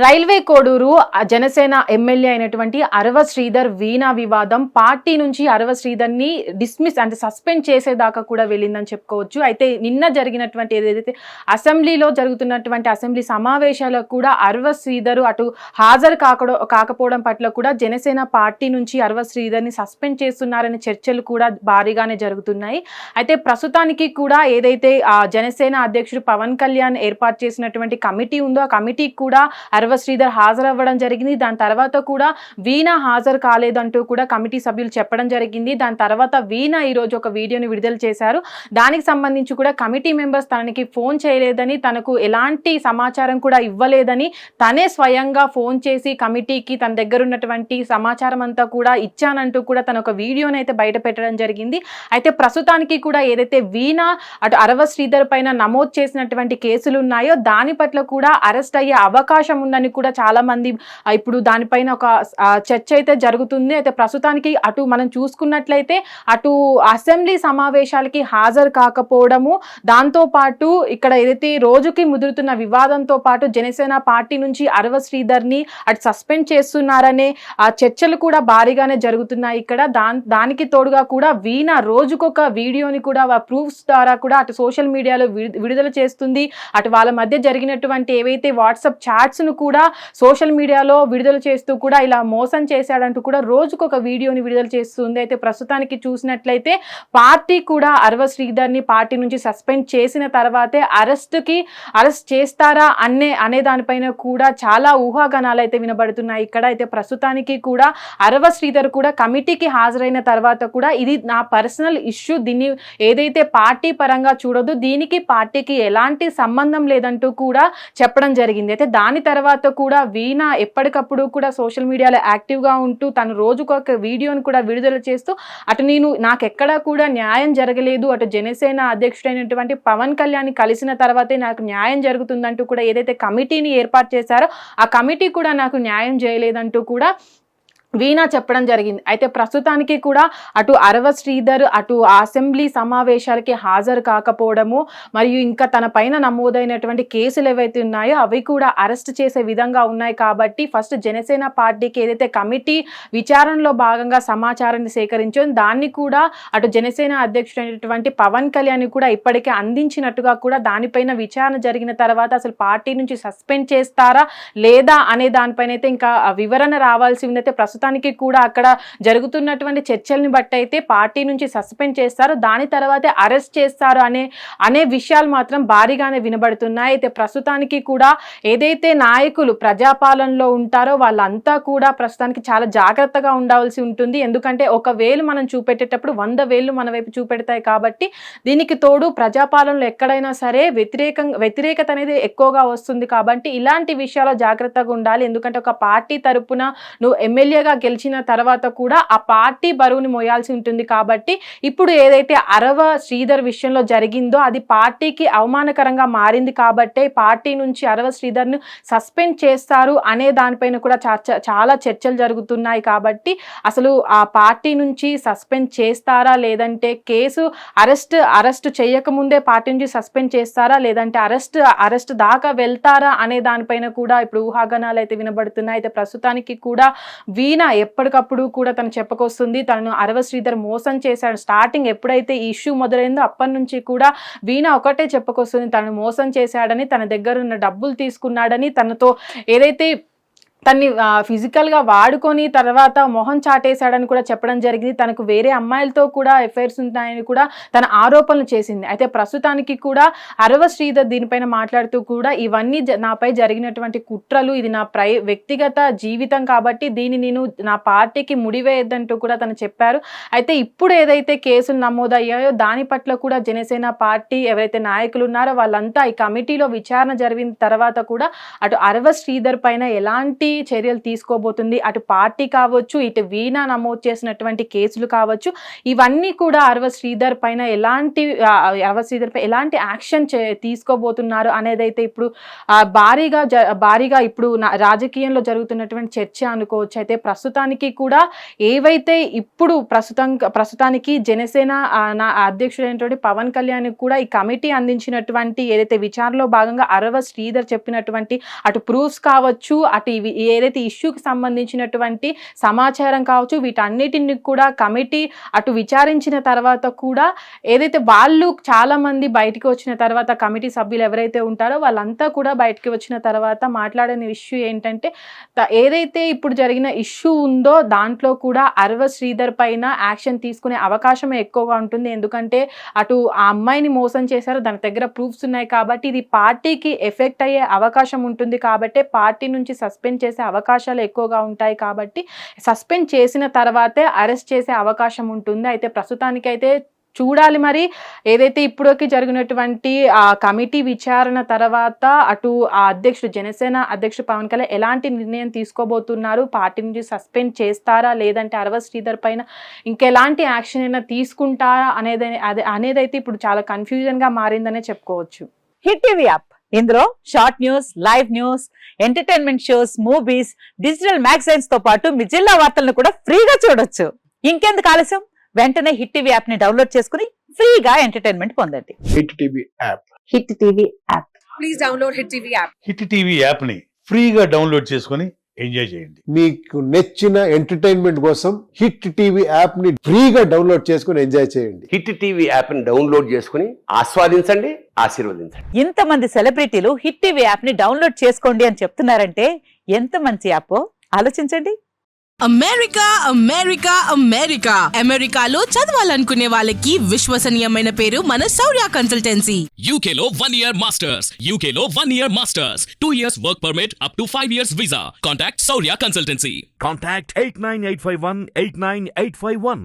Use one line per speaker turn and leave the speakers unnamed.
Railway Koduru Janasena MLA అయినటువంటి అరవ శ్రీధర్ వీణా వివాదం party నుంచి అరవ శ్రీధర్ ని డిస్మిస్ అంటే సస్పెండ్ చేసేదాకా కూడా వెళ్ళిందని చెప్పుకోవచ్చు. అయితే నిన్న జరిగినటువంటి ఏదైతే అసెంబ్లీలో జరుగుతున్నటువంటి అసెంబ్లీ సమావేశాలకు కూడా అరవ శ్రీధర్ అటు హాజరు కాకపోవడం పట్ల కూడా జనసేన పార్టీ నుంచి అరవ శ్రీధర్ ని సస్పెండ్ చేస్తున్నారనే చర్చలు కూడా భారీగానే జరుగుతున్నాయి. అయితే ప్రస్తుతానికి కూడా ఏదైతే జనసేన అధ్యక్షుడు పవన్ కళ్యాణ్ ఏర్పాటు చేసినటువంటి కమిటీ ఉందో ఆ కమిటీకి కూడా అరవ శ్రీధర్ హాజరవ్వడం జరిగింది. దాని తర్వాత కూడా వీణా హాజరు కాలేదంటూ కూడా కమిటీ సభ్యులు చెప్పడం జరిగింది. దాని తర్వాత వీణా ఈరోజు ఒక వీడియోని విడుదల చేశారు. దానికి సంబంధించి కూడా కమిటీ మెంబర్స్ తనకి ఫోన్ చేయలేదని, తనకు ఎలాంటి సమాచారం కూడా ఇవ్వలేదని, తనే స్వయంగా ఫోన్ చేసి కమిటీకి తన దగ్గర ఉన్నటువంటి సమాచారం అంతా కూడా ఇచ్చానంటూ కూడా తన ఒక వీడియోని అయితే బయట పెట్టడం జరిగింది. అయితే ప్రస్తుతానికి కూడా ఏదైతే వీణా అటు అరవ శ్రీధర్ పైన నమోదు చేసినటువంటి కేసులు ఉన్నాయో దాని పట్ల కూడా అరెస్ట్ అయ్యే అవకాశం ఉందని కూడా చాలా మంది ఇప్పుడు దానిపైన ఒక చర్చ అయితే జరుగుతుంది. అయితే ప్రస్తుతానికి అటు మనం చూసుకున్నట్లయితే అటు అసెంబ్లీ సమావేశాలకి హాజరు కాకపోవడము, దాంతో పాటు ఇక్కడ ఏదైతే రోజుకి ముదురుతున్న వివాదంతో పాటు జనసేన పార్టీ నుంచి అరవ శ్రీధర్ ని అటు సస్పెండ్ చేస్తున్నారనే చర్చలు కూడా భారీగానే జరుగుతున్నాయి. ఇక్కడ దానికి తోడుగా కూడా వీణా రోజుకొక వీడియోని కూడా ప్రూఫ్స్ ద్వారా కూడా అటు సోషల్ మీడియాలో విడుదల చేస్తుంది. అటు వాళ్ళ మధ్య జరిగినటువంటి ఏవైతే వాట్సాప్ చాట్స్ ను కూడా సోషల్ మీడియాలో విడుదల చేస్తూ కూడా ఇలా మోసం చేశాడంటూ కూడా రోజుకొక వీడియోని విడుదల చేస్తుంది. అయితే ప్రస్తుతానికి చూసినట్లయితే పార్టీ కూడా అరవ శ్రీధర్ ని పార్టీ నుంచి సస్పెండ్ చేసిన తర్వాతే అరెస్ట్ చేస్తారా అనే దానిపైన కూడా చాలా ఊహాగానాలు అయితే వినబడుతున్నాయి. ఇక్కడ అయితే ప్రస్తుతానికి కూడా అరవ శ్రీధర్ కూడా కమిటీకి హాజరైన తర్వాత కూడా ఇది నా పర్సనల్ ఇష్యూ, దీన్ని ఏదైతే పార్టీ పరంగా చూడదు, దీనికి పార్టీకి ఎలాంటి సంబంధం లేదంటూ కూడా చెప్పడం జరిగింది. అయితే దాని తర్వాత కూడా వీణా ఎప్పటికప్పుడు కూడా సోషల్ మీడియాలో యాక్టివ్గా ఉంటూ తను రోజుకొక వీడియోని కూడా విడుదల చేస్తూ అటు నాకు ఎక్కడా కూడా న్యాయం జరగలేదు, అటు జనసేన అధ్యక్షుడైనటువంటి పవన్ కళ్యాణ్ కలిసిన తర్వాతే నాకు న్యాయం జరుగుతుందంటూ కూడా ఏదైతే కమిటీని ఏర్పాటు చేశారో ఆ కమిటీ కూడా నాకు న్యాయం చేయలేదంటూ కూడా వీణా చెప్పడం జరిగింది. అయితే ప్రస్తుతానికి కూడా అటు అరవ శ్రీధర్ అటు అసెంబ్లీ సమావేశాలకి హాజరు కాకపోవడము, మరియు ఇంకా తన పైన నమోదైనటువంటి కేసులు ఏవైతే ఉన్నాయో అవి కూడా అరెస్ట్ చేసే విధంగా ఉన్నాయి. కాబట్టి ఫస్ట్ జనసేన పార్టీకి ఏదైతే కమిటీ విచారణలో భాగంగా సమాచారాన్ని సేకరించో దాన్ని కూడా అటు జనసేన అధ్యక్షుడైనటువంటి పవన్ కళ్యాణ్ కూడా ఇప్పటికే అందించినట్టుగా కూడా దానిపైన విచారణ జరిగిన తర్వాత అసలు పార్టీ నుంచి సస్పెండ్ చేస్తారా లేదా అనే దానిపైన అయితే ఇంకా వివరణ రావాల్సి ఉందైతే ప్రస్తుతానికి కూడా అక్కడ జరుగుతున్నటువంటి చర్చల్ని బట్టి అయితే పార్టీ నుంచి సస్పెండ్ చేస్తారు, దాని తర్వాతే అరెస్ట్ చేస్తారు అనే విషయాలు మాత్రం భారీగానే వినబడుతున్నాయి. అయితే ప్రస్తుతానికి కూడా ఏదైతే నాయకులు ప్రజాపాలనలో ఉంటారో వాళ్ళంతా కూడా ప్రస్తుతానికి చాలా జాగ్రత్తగా ఉండాల్సి ఉంటుంది. ఎందుకంటే ఒక వేలు మనం చూపెట్టేటప్పుడు 100 వేలు మన వైపు చూపెడతాయి. కాబట్టి దీనికి తోడు ప్రజాపాలనలో ఎక్కడైనా సరే వ్యతిరేకత అనేది ఎక్కువగా వస్తుంది. కాబట్టి ఇలాంటి విషయాల్లో జాగ్రత్తగా ఉండాలి. ఎందుకంటే ఒక పార్టీ తరపున నువ్వు ఎమ్మెల్యేగా గెలిచిన తర్వాత కూడా ఆ పార్టీ బరువుని మోయాల్సి ఉంటుంది. కాబట్టి ఇప్పుడు ఏదైతే అరవ శ్రీధర్ విషయంలో జరిగిందో అది పార్టీకి అవమానకరంగా మారింది. కాబట్టే పార్టీ నుంచి అరవ శ్రీధర్ ను సస్పెండ్ చేస్తారు అనే దానిపైన కూడా చాలా చర్చలు జరుగుతున్నాయి. కాబట్టి అసలు ఆ పార్టీ నుంచి సస్పెండ్ చేస్తారా లేదంటే కేసు అరెస్ట్ చేయకముందే పార్టీ నుంచి సస్పెండ్ చేస్తారా లేదంటే అరెస్ట్ దాకా వెళ్తారా అనే దానిపైన కూడా ఇప్పుడు ఊహాగానాలు అయితే వినబడుతున్నాయి. అయితే ప్రస్తుతానికి కూడా వీణా ఎప్పటికప్పుడు కూడా తను చెప్పుకొస్తుంది తనను అరవ శ్రీధర్ మోసం చేశాడు. స్టార్టింగ్ ఎప్పుడైతే ఈ ఇష్యూ మొదలైందో అప్పటి నుంచి కూడా వీణా ఒకటే చెప్పుకొస్తుంది తనను మోసం చేశాడని, తన దగ్గర ఉన్న డబ్బులు తీసుకున్నాడని, తనతో ఏదైతే తన్ని ఫిజికల్గా వాడుకొని తర్వాత మొహం చాటేశాడని కూడా చెప్పడం జరిగింది. తనకు వేరే అమ్మాయిలతో కూడా ఎఫైర్స్ ఉంటాయని కూడా తన ఆరోపణలు చేసింది. అయితే ప్రస్తుతానికి కూడా అరవ శ్రీధర్ దీనిపైన మాట్లాడుతూ కూడా ఇవన్నీ నాపై జరిగినటువంటి కుట్రలు, ఇది నా వ్యక్తిగత జీవితం కాబట్టి దీన్ని నేను నా పార్టీకి ముడివేయద్దంటూ కూడా తను చెప్పారు. అయితే ఇప్పుడు ఏదైతే కేసులు నమోదయ్యాయో దాని పట్ల కూడా జనసేన పార్టీ ఎవరైతే నాయకులు ఉన్నారో వాళ్ళంతా ఈ కమిటీలో విచారణ జరిగిన తర్వాత కూడా అటు అరవ శ్రీధర్ పైన ఎలాంటి ఎలాంటి చర్యలు తీసుకోబోతుంది, అటు పార్టీ కావచ్చు, ఇటు వీణా నమోదు చేసినటువంటి కేసులు కావచ్చు, ఇవన్నీ కూడా అరవ శ్రీధర్ పైన ఎలాంటి ఎలాంటి యాక్షన్ తీసుకోబోతున్నారు అనేదైతే ఇప్పుడు భారీగా ఇప్పుడు రాజకీయంలో జరుగుతున్నటువంటి చర్చ అనుకోవచ్చు. అయితే ప్రస్తుతానికి కూడా ఏవైతే ఇప్పుడు ప్రస్తుతానికి జనసేన అధ్యక్షుడైనటువంటి పవన్ కళ్యాణ్ కూడా ఈ కమిటీ అందించినటువంటి ఏదైతే విచారణలో భాగంగా అరవ శ్రీధర్ చెప్పినటువంటి అటు ప్రూఫ్స్ కావచ్చు, అటు ఏదైతే ఇష్యూకి సంబంధించినటువంటి సమాచారం కావచ్చు, వీటన్నిటిని కూడా కమిటీ అటు విచారించిన తర్వాత కూడా ఏదైతే వాళ్ళు చాలా మంది బయటికి వచ్చిన తర్వాత కమిటీ సభ్యులు ఎవరైతే ఉంటారో వాళ్ళంతా కూడా బయటికి వచ్చిన తర్వాత మాట్లాడిన ఇష్యూ ఏంటంటే ఏదైతే ఇప్పుడు జరిగిన ఇష్యూ ఉందో దాంట్లో కూడా అరవ శ్రీధర్ పైన యాక్షన్ తీసుకునే అవకాశం ఎక్కువగా ఉంటుంది. ఎందుకంటే అటు ఆ అమ్మాయిని మోసం చేశారు, దాని దగ్గర ప్రూఫ్స్ ఉన్నాయి కాబట్టి ఇది పార్టీకి ఎఫెక్ట్ అయ్యే అవకాశం ఉంటుంది. కాబట్టి పార్టీ నుంచి సస్పెండ్ చేసే అవకాశాలు ఎక్కువగా ఉంటాయి. కాబట్టి సస్పెండ్ చేసిన తర్వాతే అరెస్ట్ చేసే అవకాశం ఉంటుంది. అయితే ప్రస్తుతానికైతే చూడాలి మరి ఏదైతే ఇప్పటికి జరిగినటువంటి ఆ కమిటీ విచారణ తర్వాత అటు ఆ అధ్యక్షుడు జనసేన అధ్యక్షుడు పవన్ కళ్యాణ్ ఎలాంటి నిర్ణయం తీసుకోబోతున్నారు, పార్టీ నుంచి సస్పెండ్ చేస్తారా లేదంటే అరవ శ్రీధర్ పైన ఇంకెలాంటి యాక్షన్ అయినా తీసుకుంటారా అనేదైతే ఇప్పుడు చాలా కన్ఫ్యూజన్ గా మారిందనే చెప్పుకోవచ్చు.
హిట్ టీవీ యాప్, ఇందులో short news, live news, entertainment shows, movies, digital magazines తో పాటు మీ జిల్లా వార్తలను కూడా ఫ్రీగా చూడొచ్చు. ఇంకెందుకు ఆలస్యం, వెంటనే హిట్ టీవీ యాప్ ని డౌన్లోడ్ చేసుకుని ఫ్రీగా ఎంటర్టైన్మెంట్ పొందండి.
Hit TV app.
Hit TV app.
Please download hit TV app.
Hit TV app ని ఫ్రీగా డౌన్లోడ్ చేసుకుని ఎంజాయ్ చేయండి.
మీకు నచ్చిన ఎంటర్టైన్మెంట్ కోసం హిట్ టీవీ యాప్ ని ఫ్రీగా డౌన్లోడ్ చేసుకుని ఎంజాయ్ చేయండి.
హిట్ టీవీ యాప్ ని డౌన్లోడ్ చేసుకుని ఆస్వాదించండి, ఆశీర్వదించండి.
ఇంతమంది సెలబ్రిటీలు హిట్ టీవీ యాప్ ని డౌన్లోడ్ చేసుకోండి అని చెప్తున్నారంటే ఎంత మంచి యాప్ ఆలోచించండి.
అమెరికా అమెరికా అమెరికా అమెరికాలో చదవాలనుకునే వాళ్ళకి విశ్వసనీయమైన పేరు మన శౌర్య కన్సల్టెన్సీ.
UK లో 1 year masters, UK లో 1 year masters, 2 years work permit up to 5 years visa. Contact Saurya Consultancy.
Contact 89851 89851.